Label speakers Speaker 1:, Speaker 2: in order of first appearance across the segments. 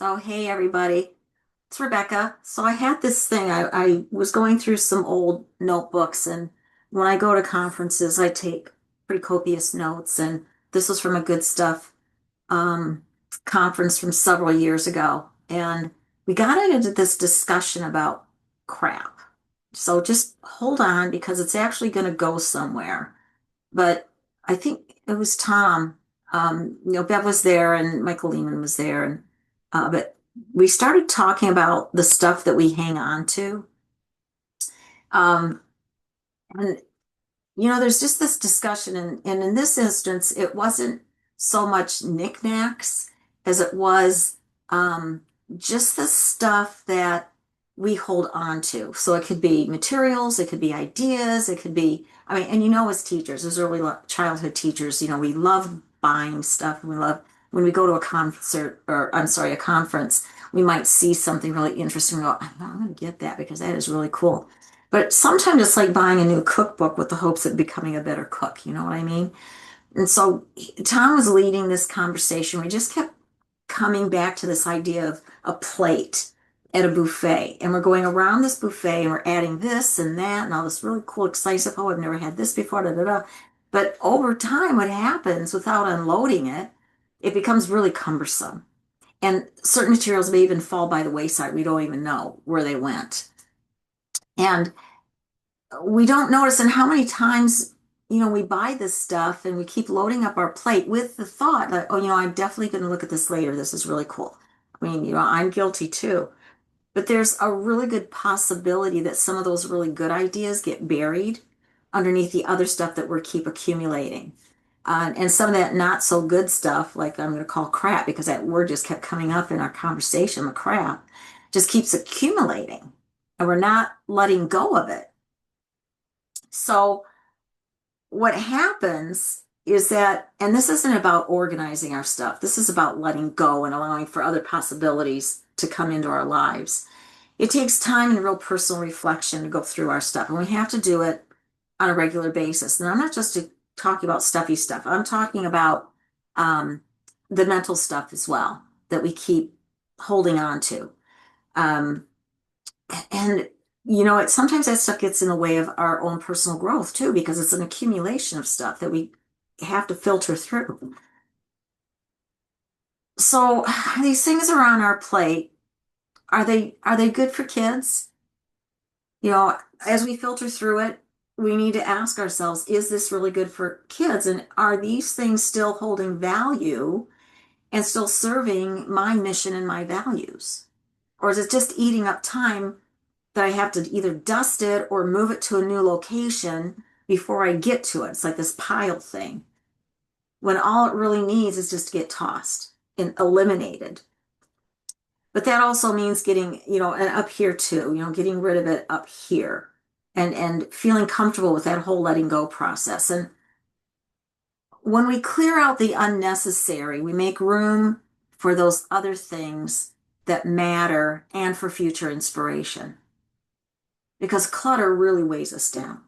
Speaker 1: So, hey everybody, it's Rebecca. So, I had this thing. I was going through some old notebooks, and when I go to conferences, I take pretty copious notes. And this was from a good stuff um, conference from several years ago. And we got into this discussion about crap. So, just hold on because it's actually going to go somewhere. But I think it was Tom. Bev was there and Michael Lehman was there, and but we started talking about the stuff that we hang on to. Um, and there's just this discussion, and in this instance, it wasn't so much knickknacks as it was um, just the stuff that we hold on to. So it could be materials, it could be ideas, it could be, I mean, and as teachers, as early childhood teachers, we love buying stuff. We love when we go to a concert, or I'm sorry, a conference, we might see something really interesting and go, I'm going to get that because that is really cool. But sometimes it's like buying a new cookbook with the hopes of becoming a better cook. You know what I mean? And so Tom was leading this conversation. We just kept coming back to this idea of a plate at a buffet. And we're going around this buffet and we're adding this and that and all this really cool, exciting stuff. Oh, I've never had this before. Da, da, da. But over time, what happens without unloading it, it becomes really cumbersome. And certain materials may even fall by the wayside. We don't even know where they went. And we don't notice, and how many times we buy this stuff and we keep loading up our plate with the thought that, oh, I'm definitely going to look at this later, this is really cool. I mean, I'm guilty too, but there's a really good possibility that some of those really good ideas get buried underneath the other stuff that we keep accumulating. And some of that not so good stuff, like I'm going to call crap because that word just kept coming up in our conversation, the crap just keeps accumulating and we're not letting go of it. So what happens is that, and this isn't about organizing our stuff, this is about letting go and allowing for other possibilities to come into our lives. It takes time and real personal reflection to go through our stuff, and we have to do it on a regular basis. And I'm not just talking about stuffy stuff, I'm talking about um, the mental stuff as well that we keep holding on to. Um, and sometimes that stuff gets in the way of our own personal growth too, because it's an accumulation of stuff that we have to filter through. So these things are on our plate. Are they good for kids? As we filter through it, we need to ask ourselves, is this really good for kids? And are these things still holding value and still serving my mission and my values? Or is it just eating up time that I have to either dust it or move it to a new location before I get to it? It's like this pile thing, when all it really needs is just to get tossed and eliminated. But that also means getting, and up here too, getting rid of it up here and feeling comfortable with that whole letting go process. And when we clear out the unnecessary, we make room for those other things that matter and for future inspiration. Because clutter really weighs us down.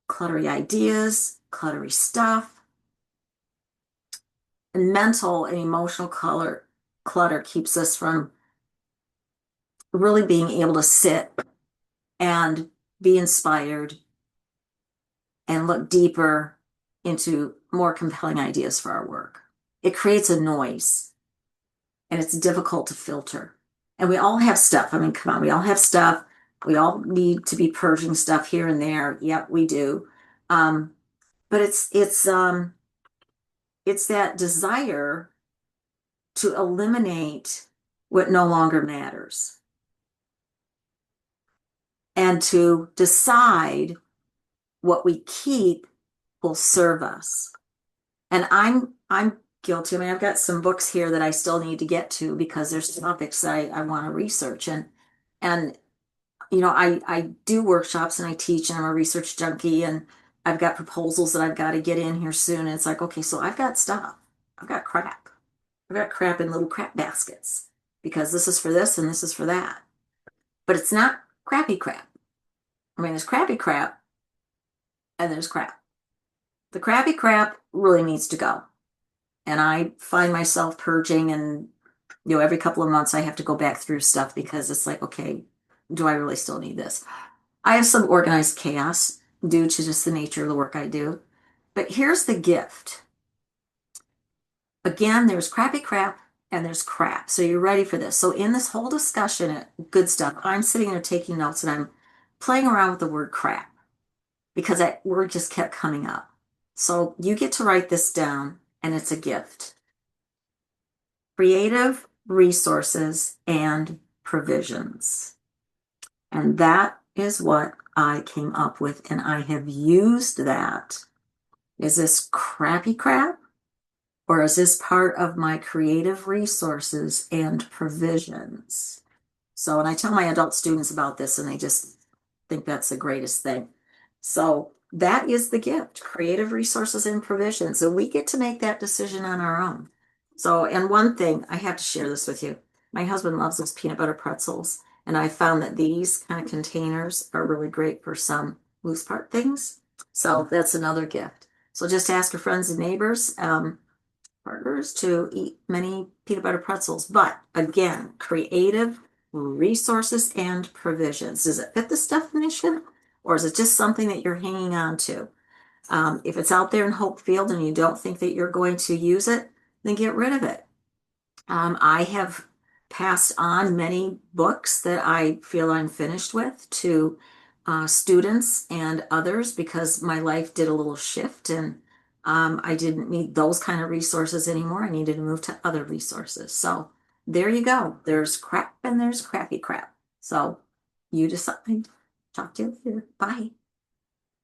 Speaker 1: Cluttery ideas, cluttery stuff, and mental and emotional clutter keeps us from really being able to sit and be inspired and look deeper into more compelling ideas for our work. It creates a noise and it's difficult to filter. And we all have stuff. I mean, come on, we all have stuff. We all need to be purging stuff here and there. Yep, we do. Um, but it's that desire to eliminate what no longer matters and to decide what we keep will serve us. And I'm guilty. I mean, I've got some books here that I still need to get to because there's topics that I want to research. And I do workshops and I teach and I'm a research junkie and I've got proposals that I've got to get in here soon. And it's like, okay, so I've got stuff. I've got crap. I've got crap in little crap baskets because this is for this and this is for that. But it's not crappy crap. I mean, there's crappy crap and there's crap. The crappy crap really needs to go. And I find myself purging and Every couple of months I have to go back through stuff because it's like, okay, do I really still need this? I have some organized chaos due to just the nature of the work I do. But here's the gift. Again, there's crappy crap and there's crap. So you're ready for this. So in this whole discussion, good stuff, I'm sitting there taking notes and I'm playing around with the word crap because that word just kept coming up. So you get to write this down and it's a gift. Creative resources and provisions. And that is what I came up with, and I have used that. Is this crappy crap? Or is this part of my creative resources and provisions? So, and I tell my adult students about this, and they just think that's the greatest thing. So, that is the gift, creative resources and provisions. And we get to make that decision on our own. So, and one thing, I have to share this with you. My husband loves those peanut butter pretzels, and I found that these kind of containers are really great for some loose part things. So, that's another gift. So, just ask your friends and neighbors. Partners to eat many peanut butter pretzels. But again, creative resources and provisions. Does it fit this definition? Or is it just something that you're hanging on to? If it's out there in Hope Field and you don't think that you're going to use it, then get rid of it. I have passed on many books that I feel I'm finished with to students and others because my life did a little shift and I didn't need those kind of resources anymore. I needed to move to other resources. So there you go. There's crap and there's crappy crap. So you decide. Talk to you later. Bye.